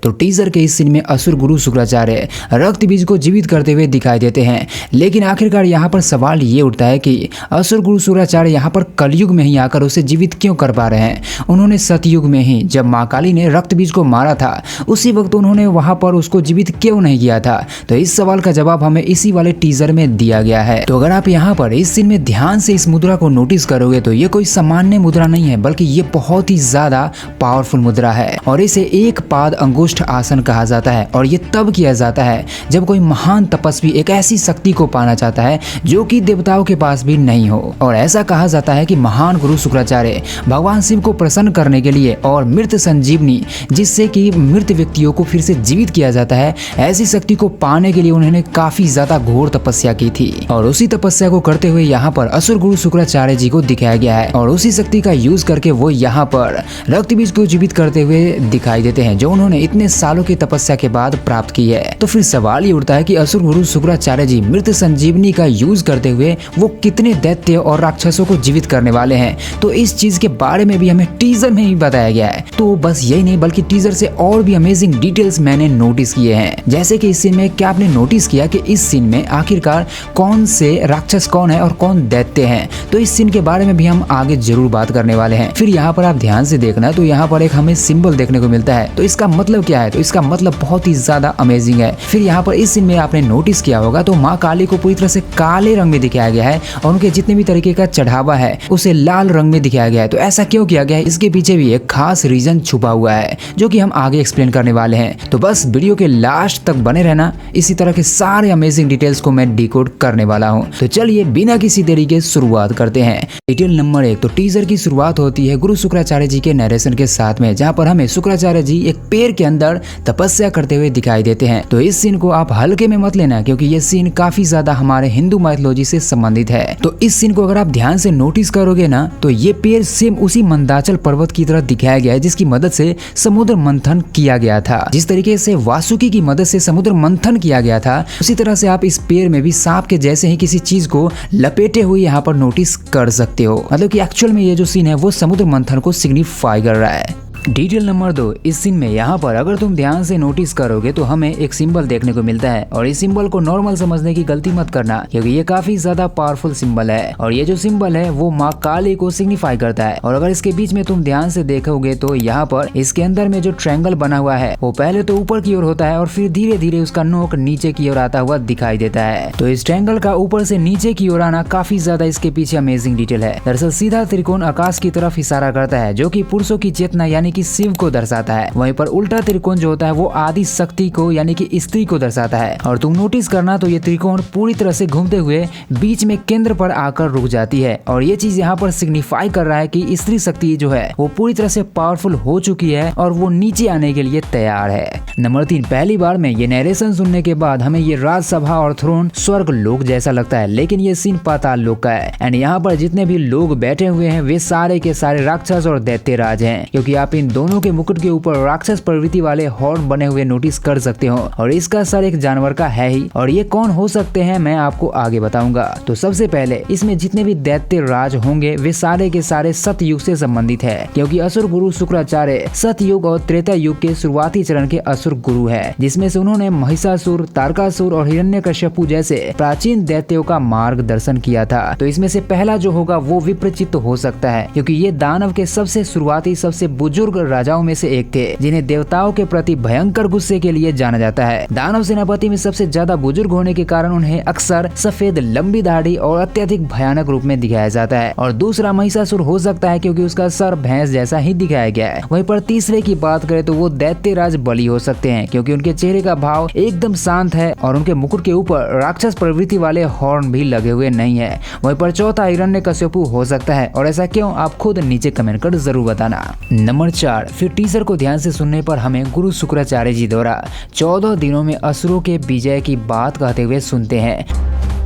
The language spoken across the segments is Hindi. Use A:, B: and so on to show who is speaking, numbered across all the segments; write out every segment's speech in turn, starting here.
A: तो टीजर के इस सीन में असुर गुरु शुक्राचार्य रक्त बीज को जीवित करते हुए दिखाई देते हैं। लेकिन आखिरकार यहाँ पर सवाल ये उठता है कि असुर गुरु शुक्राचार्य यहाँ पर कलयुग में ही आकर उसे जीवित क्यों कर पा रहे हैं। उन्होंने सतयुग में ही जब माँ काली ने रक्त बीज को मारा था उसी वक्त उन्होंने वहां पर उसको जीवित क्यों नहीं किया था। तो इस सवाल का जवाब हमें इसी वाले टीजर में दिया गया है। तो अगर आप यहाँ पर इस सीन में ध्यान से इस मुद्रा को नोटिस करोगे तो ये कोई सामान्य मुद्रा नहीं है, बल्कि ये बहुत ही ज्यादा पावरफुल मुद्रा है और इसे एक पाद अंगुष्ठ आसन कहा जाता है। और ये तब किया जाता है जब कोई महान तपस्वी एक ऐसी शक्ति को पाना चाहता है जो कि देवताओं के पास भी नहीं हो। और ऐसा कहा जाता है कि महान गुरु शुक्राचार्य भगवान शिव को प्रसन्न करने के लिए और मृत संजीवनी, जिससे कि मृत व्यक्तियों को फिर से जीवित किया जाता है, ऐसी शक्ति को पाने के लिए उन्होंने काफी ज्यादा घोर तपस्या की थी। और उसी तपस्या को करते हुए यहाँ पर असुर गुरु शुक्राचार्य जी को दिखाया गया है और उसी शक्ति का यूज करके वो यहाँ पर रक्त बीज को जीवित करते हुए दिखाई देते हैं, जो उन्होंने इतने सालों की तपस्या के बाद प्राप्त की है। तो फिर सवाल ये उठता है कि असुर गुरु शुक्राचार्य जी मृत संजीवनी का यूज करते हुए वो कितने दैत्य और राक्षसों को जीवित करने वाले हैं। तो इस चीज के बारे में भी हमें टीजर में ही बताया गया है। तो बस यही नहीं बल्कि टीजर से और भी अमेजिंग डिटेल्स मैंने नोटिस किए हैं। जैसे कि इस सीन में क्या आपने नोटिस किया कि इस सीन में आखिरकार कौन से राक्षस कौन है और कौन दैत्य हैं। तो इस सीन के बारे में भी हम आगे जरूर बात करने वाले हैं। फिर यहाँ पर आप ध्यान से देखना तो यहाँ पर एक हमें सिंबल देखने को मिलता है। तो इसका मतलब क्या है? तो इसका मतलब बहुत ही ज्यादा अमेजिंग है। फिर यहाँ पर इस सीन में आपने नोटिस किया होगा तो माँ काली को पूरी तरह से काले रंग में दिखाया गया है और उनके जितने भी तरीके का चढ़ावा है उसे लाल रंग में दिखाया गया है। तो ऐसा क्यों किया गया है? इसके पीछे भी एक खास रीजन छुपा हुआ है जो कि हम आगे एक्सप्लेन करने वाले हैं। तो बस वीडियो के लास्ट तक बने रहना, इसी तरह के सारे अमेजिंग डिटेल्स को मैं डिकोड करने वाला हूँ। तो चलिए बिना किसी देरी के शुरुआत करते हैं। डिटेल नंबर 1, तो टीजर की शुरुआत होती है गुरु शुक्राचार्य जी के नरेशन के साथ में, जहाँ पर हमें शुक्राचार्य जी एक पेड़ के अंदर तपस्या करते हुए दिखाई देते हैं। तो इस सीन को आप हल्के में मत लेना क्योंकि ये सीन काफी ज्यादा हमारे हिंदू माइथोलॉजी से संबंधित है। तो इस सीन को अगर आप ध्यान से नोटिस करोगे ना तो ये पेड़ सेम उसी मंदाचल पर्वत की तरह दिखाया गया है जिसकी मदद से समुद्र मंथन किया गया था। जिस तरीके से वासुकी की मदद से समुद्र मंथन किया गया था उसी तरह से आप इस पेड़ में भी सांप के जैसे ही किसी चीज को लपेटे हुए यहाँ पर नोटिस कर सकते हो। मतलब कि एक्चुअल में ये जो सीन है वो समुद्र मंथन को सिग्निफाई कर रहा है। डिटेल नंबर 2, इस सीन में यहाँ पर अगर तुम ध्यान से नोटिस करोगे तो हमें एक सिंबल देखने को मिलता है और इस सिंबल को नॉर्मल समझने की गलती मत करना क्योंकि ये काफी ज्यादा पावरफुल सिंबल है और ये जो सिंबल है वो माँ काली को सिग्निफाई करता है। और अगर इसके बीच में तुम ध्यान से देखोगे तो यहाँ पर इसके अंदर में जो ट्रायंगल बना हुआ है वो पहले तो ऊपर की ओर होता है और फिर धीरे धीरे उसका नोक नीचे की ओर आता हुआ दिखाई देता है। तो इस ट्रायंगल का ऊपर से नीचे की ओर आना काफी ज्यादा इसके पीछे अमेजिंग डिटेल है। दरअसल सीधा त्रिकोण आकाश की तरफ इशारा करता है जो कि पुरुषों की चेतना यानी कि शिव को दर्शाता है। वहीं पर उल्टा त्रिकोण जो होता है वो आदि शक्ति को यानी कि स्त्री को दर्शाता है। और तुम नोटिस करना तो ये त्रिकोण पूरी तरह से घूमते हुए बीच में केंद्र पर आकर रुक जाती है और ये चीज यहाँ पर सिग्निफाई कर रहा है कि स्त्री शक्ति जो है वो पूरी तरह से पावरफुल हो चुकी है और वो नीचे आने के लिए तैयार है। नंबर 3, पहली बार में ये नरेशन सुनने के बाद हमें ये राजसभा और थ्रोन स्वर्ग लोक जैसा लगता है, लेकिन ये सीन पाताल लोक का है। एंड यहाँ पर जितने भी लोग बैठे हुए हैं वे सारे के सारे राक्षस और दैत्य राज हैं, क्योंकि आप इन दोनों के मुकुट के ऊपर राक्षस प्रवृत्ति वाले हॉर्न बने हुए नोटिस कर सकते हो और इसका सर एक जानवर का है ही। और ये कौन हो सकते हैं मैं आपको आगे बताऊंगा। तो सबसे पहले इसमें जितने भी दैत्य राज होंगे वे सारे के सारे सतयुग से संबंधित है, क्योंकि असुर गुरु शुक्राचार्य सतयुग और त्रेता युग के शुरुआती चरण के असुर गुरु है, जिसमें से उन्होंने महिषासुर, तारकासुर और हिरण्यकश्यपु जैसे प्राचीन दैत्यों का मार्गदर्शन किया था। तो इसमें से पहला जो होगा वो विप्रचित्त हो सकता है, क्योंकि ये दानव के सबसे शुरुआती सबसे बुजुर्ग राजाओं में से एक थे, जिन्हें देवताओं के प्रति भयंकर गुस्से के लिए जाना जाता है। दानव सेनापति में सबसे ज्यादा बुजुर्ग होने के कारण उन्हें अक्सर सफेद लंबी दाढ़ी और अत्यधिक भयानक रूप में दिखाया जाता है। और दूसरा महिषासुर हो सकता है क्योंकि उसका सर भैंस जैसा ही दिखाया गया है। वहीं पर तीसरे की बात करें तो वो दैत्यराज बलि हो सकते हैं, क्योंकि उनके चेहरे का भाव एकदम शांत है और उनके मुकुट के ऊपर राक्षस प्रवृत्ति वाले हॉर्न भी लगे हुए नहीं है। वहीं पर चौथा हिरण्यकश्यपु हो सकता है, और ऐसा क्यों आप खुद नीचे कमेंट कर जरूर बताना। नंबर 4, फिर टीजर को ध्यान से सुनने पर हमें गुरु शुक्राचार्य जी द्वारा 14 दिनों में असुरों के विजय की बात कहते हुए सुनते हैं।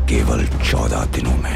B: केवल 14 दिनों में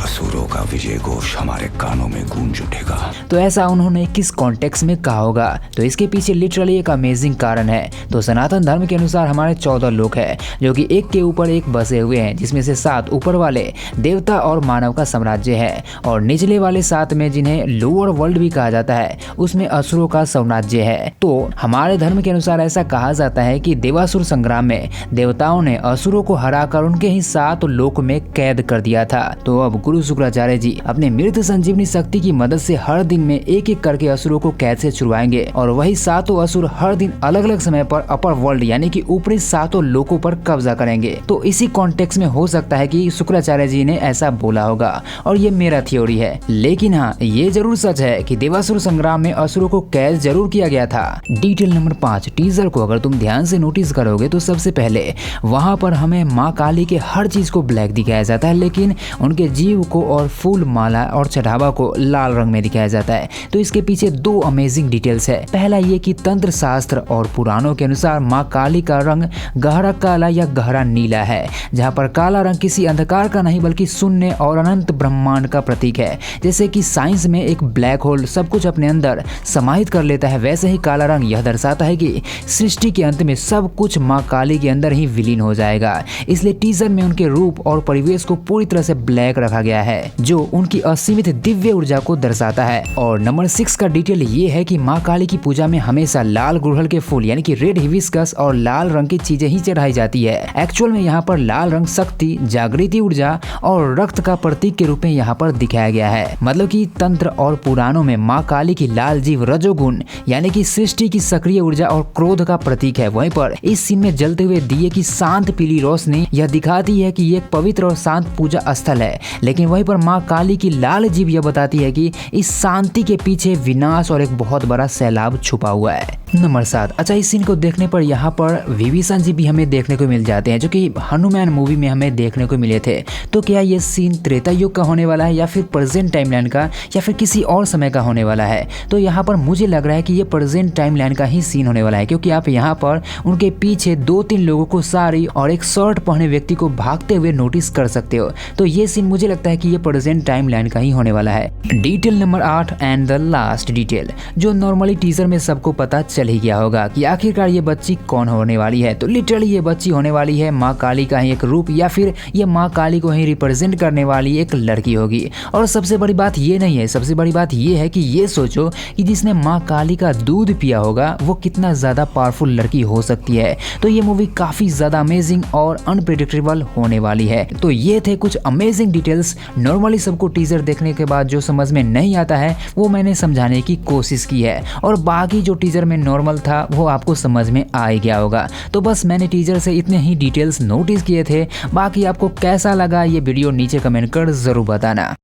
B: असुरों का विजय घोष हमारे कानों में गूंज उठेगा।
A: तो ऐसा उन्होंने किस कॉन्टेक्स्ट में कहा होगा? तो इसके पीछे लिटरली एक अमेजिंग कारण है। तो सनातन धर्म के अनुसार हमारे 14 लोक हैं जो कि एक के ऊपर एक बसे हुए हैं, जिसमें से 7 ऊपर वाले देवता और मानव का साम्राज्य है और निचले वाले 7 में जिन्हें लोअर वर्ल्ड भी कहा जाता है उसमें असुरों का साम्राज्य है। तो हमारे धर्म के अनुसार ऐसा कहा जाता है कि देवासुर संग्राम में देवताओं ने असुरों को हराकर उनके ही 7 लोक में कैद कर दिया था। तो अब गुरु शुक्राचार्य जी अपने मृत संजीवनी शक्ति की मदद से हर दिन में एक एक करके असुरों को कैद से छुड़वाएंगे और वही 7 असुर हर दिन अलग अलग समय पर अपर वर्ल्ड यानी कि ऊपरी 7 लोकों पर कब्जा करेंगे। तो इसी कॉन्टेक्स्ट में हो सकता है कि शुक्राचार्य जी ने ऐसा बोला होगा और ये मेरा थ्योरी है। लेकिन हाँ, ये जरूर सच है कि देवासुर संग्राम में असुरों को कैद जरूर किया गया था। डिटेल नंबर 5, टीजर को अगर तुम ध्यान से नोटिस करोगे तो सबसे पहले वहाँ पर हमें माँ काली के हर चीज को ब्लैक दिखाया जाता है, लेकिन उनके जीव को और फूल माला और चढ़ावा को लाल रंग में दिखाया जाता है। तो इसके पीछे 2 अमेजिंग डिटेल्स है। पहला ये कि तंत्र शास्त्र और पुराणों के अनुसार माँ काली का रंग गहरा काला या गहरा नीला है, जहाँ पर काला रंग किसी अंधकार का नहीं बल्कि शून्य और अनंत ब्रह्मांड का प्रतीक है। जैसे कि साइंस में एक ब्लैक होल सब कुछ अपने अंदर समाहित कर लेता है, वैसे ही काला रंग यह दर्शाता है कि सृष्टि के अंत में सब कुछ माँ काली के अंदर ही विलीन हो जाएगा। इसलिए टीजर में उनके रूप और परिवेश को पूरी तरह से ब्लैक रखा गया है, जो उनकी असीमित दिव्य ऊर्जा को दर्शाता है। और नंबर 6 का डिटेल ये है कि माँ काली की पूजा में हमेशा लाल गुड़हल के फूल यानी कि रेड हिबिस्कस और लाल रंग की चीजें ही चढ़ाई जाती है। एक्चुअल में यहाँ पर लाल रंग शक्ति, जागृति ऊर्जा और रक्त का प्रतीक के रूप में यहाँ पर दिखाया गया है। मतलब कि तंत्र और पुराणों में माँ काली की लाल जीव रजोगुण यानी कि सृष्टि की सक्रिय ऊर्जा और क्रोध का प्रतीक है। वहीं पर इस सीन में जलते हुए दिए की शांत पीली रोशनी यह दिखाती है कि ये एक पवित्र और शांत पूजा स्थल है, लेकिन वहीं पर माँ काली की लाल जीव यह बताती है कि इस शांति के पीछे विनाश और एक बहुत बड़ा सैलाब छुपा हुआ है। नंबर 7, अच्छा इस सीन को देखने पर यहाँ पर विभीषण जी भी हमें देखने को मिल जाते हैं, जो कि हनुमान मूवी में हमें देखने को मिले थे। तो क्या ये सीन त्रेता युग का होने वाला है या फिर प्रेजेंट टाइमलाइन का या फिर किसी और समय का होने वाला है? तो यहाँ पर मुझे लग रहा है कि ये प्रेजेंट टाइमलाइन का ही सीन होने वाला है, क्योंकि आप यहाँ पर उनके पीछे 2-3 लोगों को साड़ी और एक शर्ट पहने व्यक्ति को भागते हुए नोटिस कर सकते हो। तो ये सीन मुझे लगता है कि ये प्रेजेंट टाइमलाइन का ही होने वाला है। Detail number 8 and the last detail, जो नॉर्मली टीजर में सबको पता चल ही गया होगा कि आखिरकार ये बच्ची कौन होने वाली है। तो लिटरली ये बच्ची होने वाली है माँ काली का ही एक रूप या फिर ये माँ काली को ही रिप्रेजेंट करने वाली एक लड़की होगी। और सबसे बड़ी बात ये नहीं है, सबसे बड़ी बात ये है कि ये सोचो कि जिसने माँ काली का दूध पिया होगा वो कितना ज्यादा पावरफुल लड़की हो सकती है। तो ये मूवी काफी ज्यादा अमेजिंग और अनप्रेडिक्टेबल होने वाली है। तो ये थे कुछ अमेजिंग डिटेल्स। नॉर्मली सबको टीजर देखने के बाद जो समझ में नहीं आता है वो मैंने समझाने की कोशिश की है, और बाकी जो टीजर में नॉर्मल था वो आपको समझ में आ ही गया होगा। तो बस मैंने टीजर से इतने ही डिटेल्स नोटिस किए थे। बाकी आपको कैसा लगा ये वीडियो नीचे कमेंट कर जरूर बताना।